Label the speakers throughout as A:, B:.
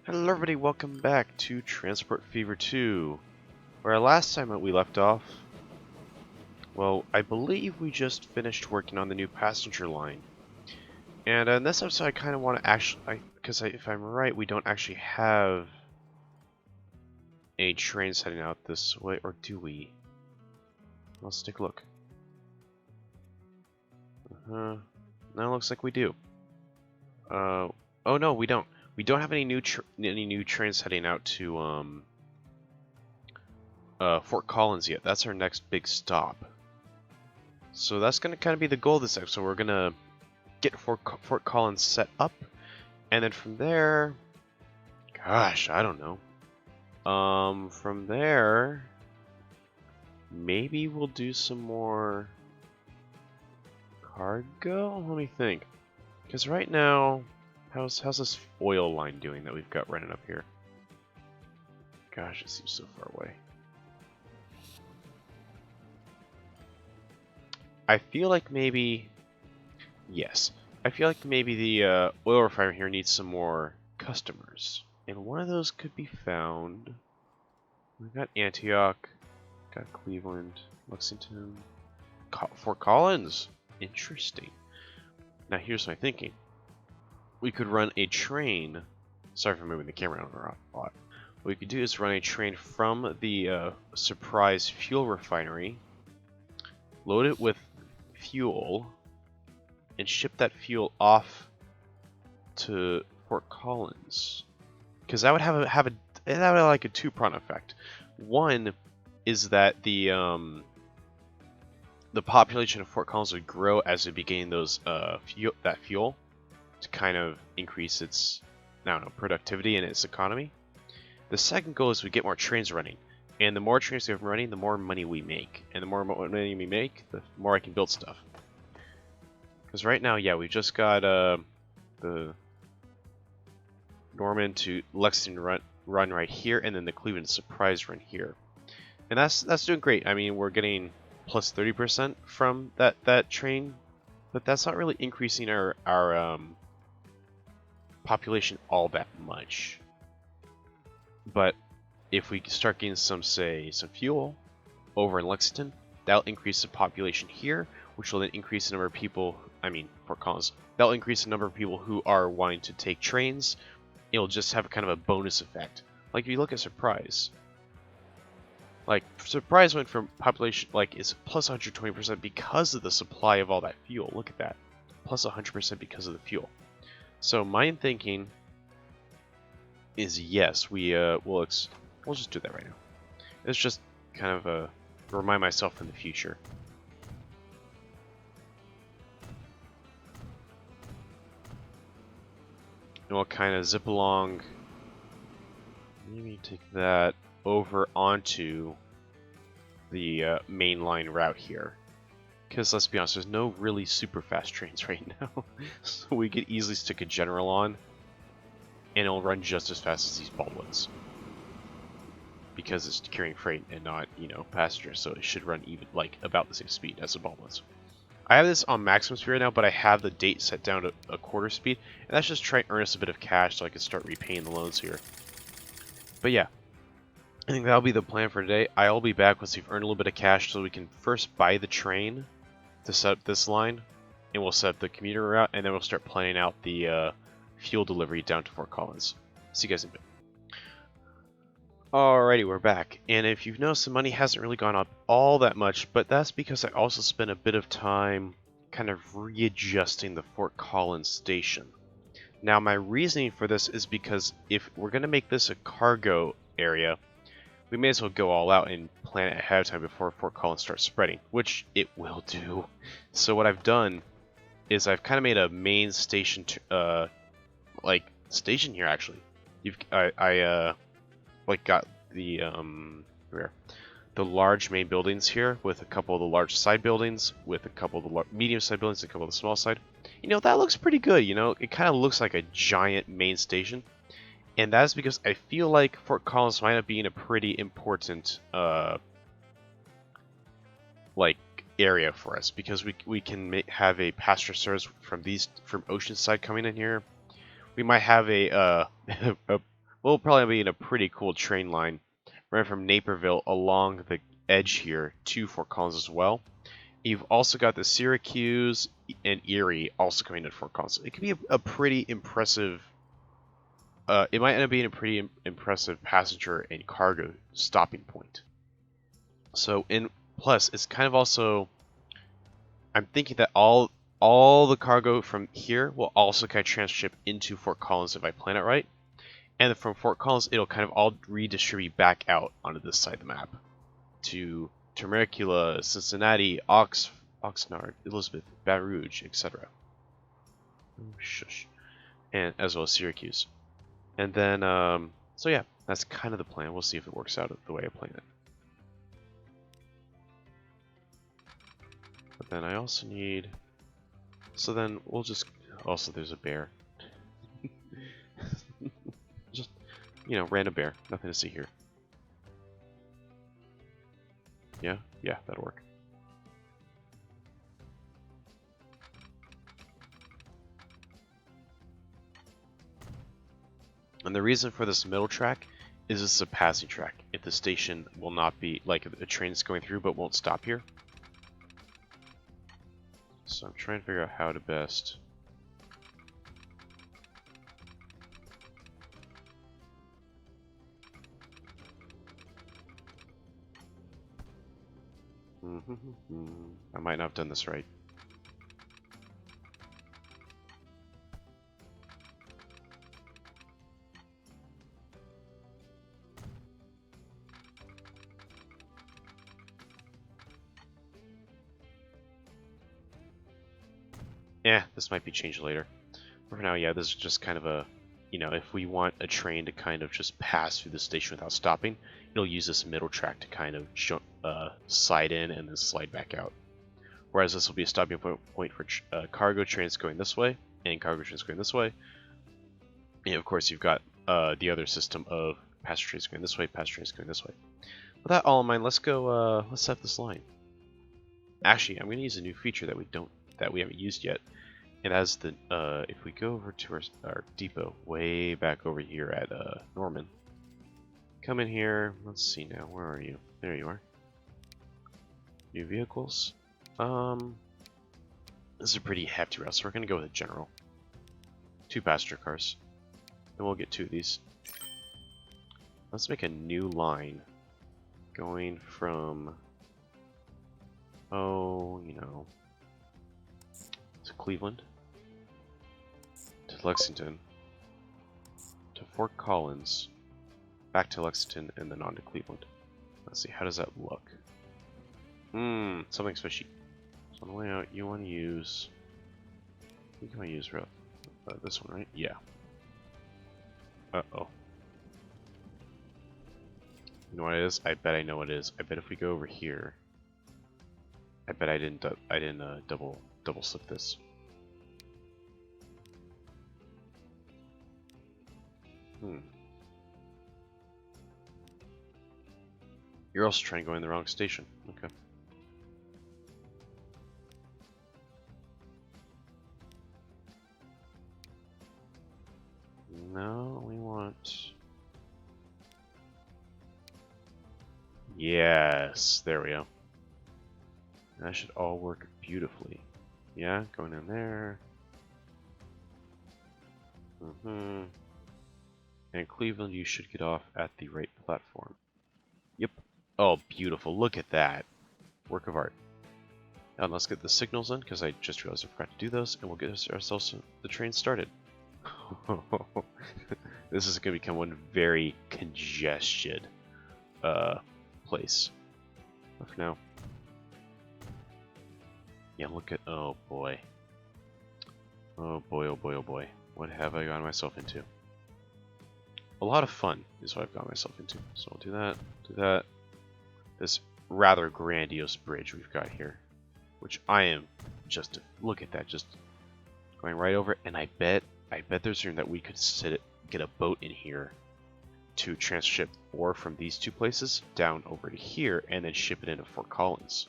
A: Hello everybody, welcome back to Transport Fever 2, where last time we left off, well, I believe we just finished working on the new passenger line. And in this episode I kind of want to actually, because if I'm right, we don't actually have a train setting out this way, or do we? Let's take a look. Now it looks like we do. Oh no, we don't. We don't have any new trains heading out to Fort Collins yet. That's our next big stop. So that's going to kind of be the goal of this episode. We're going to get Fort Collins set up, and then from there, gosh, I don't know. From there, maybe we'll do some more cargo. Let me think. Because right now, how's this oil line doing that we've got running up here? Gosh, it seems so far away. I feel like maybe, yes, I feel like maybe the oil refinery here needs some more customers. And one of those could be found. We've got Antioch, got Cleveland, Lexington, Fort Collins. Interesting. Now here's my thinking. We could run a train. Sorry for moving the camera around a lot. What we could do is run a train from the Surprise fuel refinery, load it with fuel, and ship that fuel off to Fort Collins. Because that would have like a two-pronged effect. One is that the population of Fort Collins would grow as it began those fuel to kind of increase its, I don't know, productivity and its economy. The second goal is we get more trains running, and the more trains we have running, the more money we make, and the more money we make, the more I can build stuff. Because right now, yeah, we've just got the Norman to Lexington run right here, and then the Cleveland Surprise run here, and that's doing great. I mean, we're getting plus 30% from that train, but that's not really increasing our population all that much. But if we start getting some fuel over in Lexington, that'll increase the population here, which will then increase the number of people. I mean, Fort Collins. That'll increase the number of people who are wanting to take trains. It'll just have kind of a bonus effect. Like if you look at Surprise, like Surprise went from population is plus 120% because of the supply of all that fuel. Look at that, plus 100% because of the fuel. So my thinking is yes, we'll just do that right now. It's just kind of remind myself in the future. And we'll kind of zip along. Maybe take that over onto the main line route here. Because let's be honest, there's no really super fast trains right now. So we could easily stick a general on, and it'll run just as fast as these Baldwins. Because it's carrying freight and not, passengers, so it should run even about the same speed as the Baldwins. I have this on maximum speed right now, but I have the date set down to a quarter speed, and that's just trying to earn us a bit of cash so I can start repaying the loans here. But yeah, I think that'll be the plan for today. I'll be back once we've earned a little bit of cash so we can first buy the train to set up this line, and we'll set up the commuter route, and then we'll start planning out the fuel delivery down to Fort Collins. See you guys in a bit. Alrighty, we're back, and if you've noticed, the money hasn't really gone up all that much, but that's because I also spent a bit of time kind of readjusting the Fort Collins station. Now, my reasoning for this is because if we're going to make this a cargo area, we may as well go all out and plan it ahead of time before Fort Collins starts spreading, which it will do. So what I've done is I've kind of made a main station, station here actually. Got the large main buildings here with a couple of the large side buildings, with a couple of the medium side buildings, and a couple of the small side. That looks pretty good. It kind of looks like a giant main station, and that's because I feel like Fort Collins might end up being a pretty important area for us, because we can have a passenger service from Oceanside coming in here. We might have a we'll probably be in a pretty cool train line right from Naperville along the edge here to Fort Collins as well. You've also got the Syracuse and Erie also coming to Fort Collins. It could be a pretty impressive. It might end up being a pretty impressive passenger and cargo stopping point. So, plus, it's kind of also. I'm thinking that all the cargo from here will also kind of transship into Fort Collins if I plan it right. And from Fort Collins, it'll kind of all redistribute back out onto this side of the map to Temecula, Cincinnati, Oxnard, Elizabeth, Baton Rouge, etc. Shush. And as well as Syracuse. And then, so yeah, that's kind of the plan. We'll see if it works out the way I plan it. But then I also need, so then we'll just, also there's a bear. Just, random bear. Nothing to see here. Yeah, that'll work. And the reason for this middle track is this is a passing track. If the station will not be, like a train's going through but won't stop here. So I'm trying to figure out how to best... I might not have done this right. Yeah, this might be changed later. But for now, yeah, this is just kind of a, if we want a train to kind of just pass through the station without stopping, it'll use this middle track to kind of slide in and then slide back out. Whereas this will be a stopping point for cargo trains going this way and cargo trains going this way. And of course, you've got the other system of passenger trains going this way, passenger trains going this way. With that all in mind, let's go. Let's set this line. Actually, I'm going to use a new feature that we haven't used yet. And as the if we go over to our depot way back over here at Norman, come in here. Let's see now. Where are you? There you are. New vehicles. This is a pretty hefty route, so we're gonna go with a general. 2 passenger cars, and we'll get 2 of these. Let's make a new line going from to Cleveland, to Lexington, to Fort Collins, back to Lexington, and then on to Cleveland. Let's see, how does that look? Something fishy. So on the way out, you want to use... I think I want to use this one, right? Yeah. Uh-oh. You know what it is? I bet I know what it is. I bet if we go over here... I bet I didn't double slip this. You're also trying to go in the wrong station. Okay. No, we want... Yes, there we go. That should all work beautifully. Yeah, going in there. And Cleveland, you should get off at the right platform. Yep. Oh, beautiful. Look at that. Work of art. Now let's get the signals in, because I just realized I forgot to do those, and we'll get ourselves the train started. This is going to become one very congested place. But for now... Yeah, look at... Oh, boy. Oh, boy, oh, boy, oh, boy. What have I gotten myself into? A lot of fun is what I've got myself into. So I'll do that. This rather grandiose bridge we've got here. Which I am just... Look at that, just going right over it. And I bet there's room that we could get a boat in here to transship ore from these 2 places down over to here and then ship it into Fort Collins.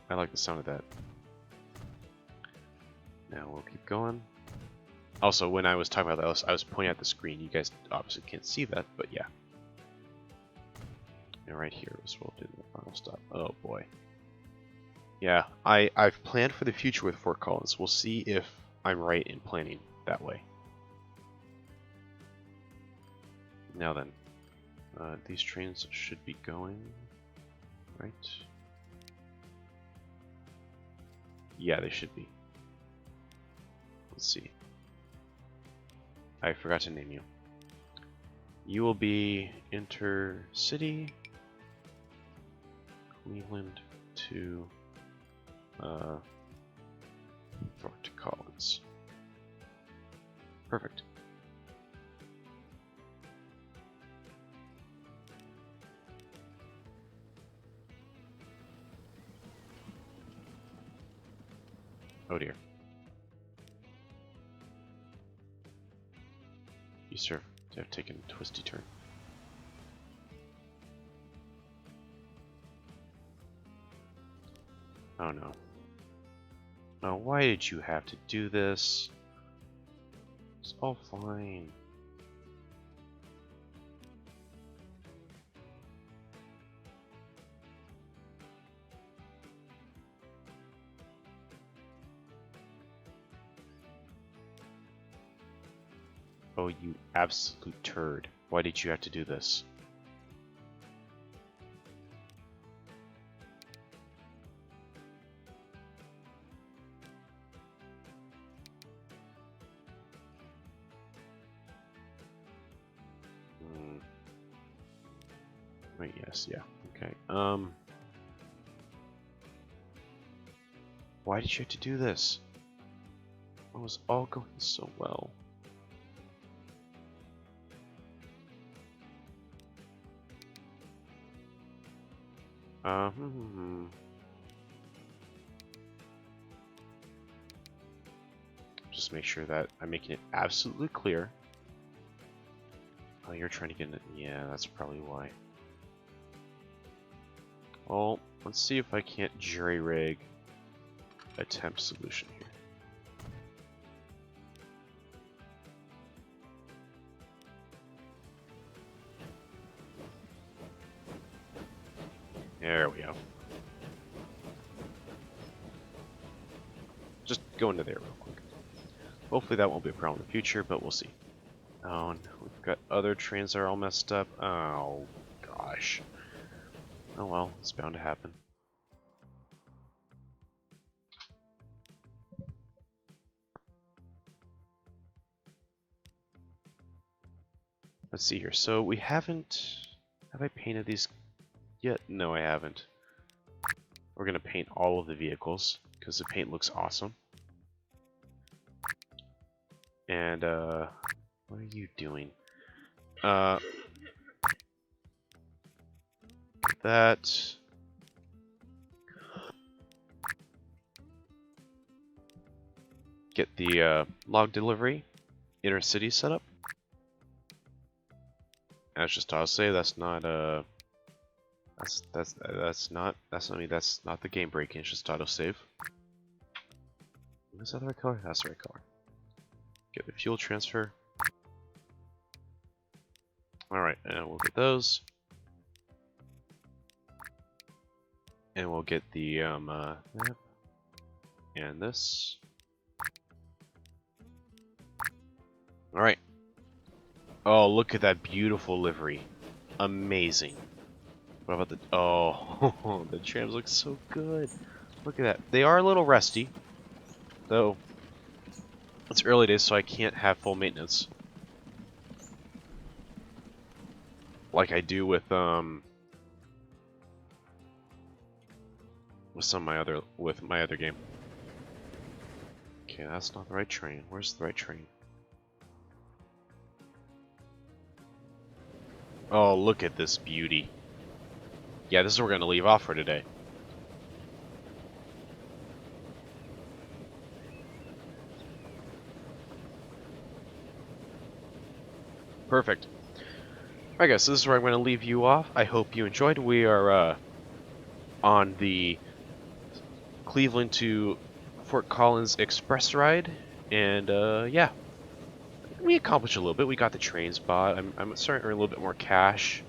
A: I like the sound of that. Now we'll keep going. Also, when I was talking about that, I was pointing at the screen. You guys obviously can't see that, but yeah. And right here is where we'll do the final stop. Oh boy. Yeah, I've planned for the future with Fort Collins. We'll see if I'm right in planning that way. Now then, these trains should be going, right? Yeah, they should be. Let's see. I forgot to name you. You will be intercity, Cleveland to Fort Collins. Perfect. Oh dear. You sir have taken a twisty turn. Oh no. Oh, why did you have to do this? It's all fine. Oh, you absolute turd. Why did you have to do this? Wait, yes, yeah. Okay. Why did you have to do this? It was all going so well. Just make sure that I'm making it absolutely clear. Oh, you're trying to get it. Yeah, that's probably why. Well, let's see if I can't jury-rig a temp solution here. There we go. Just go into there real quick. Hopefully that won't be a problem in the future, but we'll see. Oh, and we've got other trains that are all messed up. Oh, gosh. Oh well, it's bound to happen. Let's see here. So we haven't... Have I painted these yet? No, I haven't. We're going to paint all of the vehicles, because the paint looks awesome. And, what are you doing? That... Get the, log delivery intercity set up. That's just I'll say that's not that's not the game breaking, it's just autosave. Is that the right color? That's the right color. Get the fuel transfer. Alright, and we'll get those. And we'll get the and this. Alright. Oh, look at that beautiful livery. Amazing. What about the... Oh, the trams look so good. Look at that. They are a little rusty, though. It's early days, so I can't have full maintenance. Like I do with some of my other... with my other game. Okay, that's not the right train. Where's the right train? Oh, look at this beauty. Yeah, this is where we're going to leave off for today. Perfect. Alright guys, so this is where I'm going to leave you off. I hope you enjoyed. We are on the Cleveland to Fort Collins express ride. And yeah, we accomplished a little bit. We got the trains bought. I'm starting to earn a little bit more cash.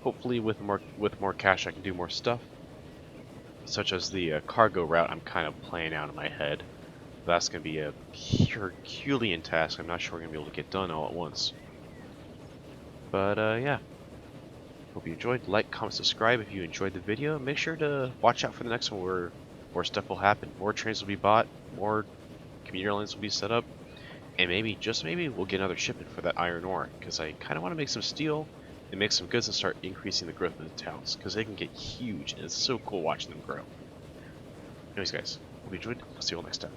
A: Hopefully, with more cash, I can do more stuff, such as the cargo route. I'm kind of playing out in my head. That's going to be a Herculean task. I'm not sure we're going to be able to get done all at once. But yeah, hope you enjoyed. Like, comment, subscribe if you enjoyed the video. Make sure to watch out for the next one where more stuff will happen. More trains will be bought. More commuter lines will be set up. And maybe, just maybe, we'll get another shipment for that iron ore, because I kind of want to make some steel and make some goods and start increasing the growth of the towns, because they can get huge, and it's so cool watching them grow. Anyways, guys, hope you enjoyed. I'll see you all next time.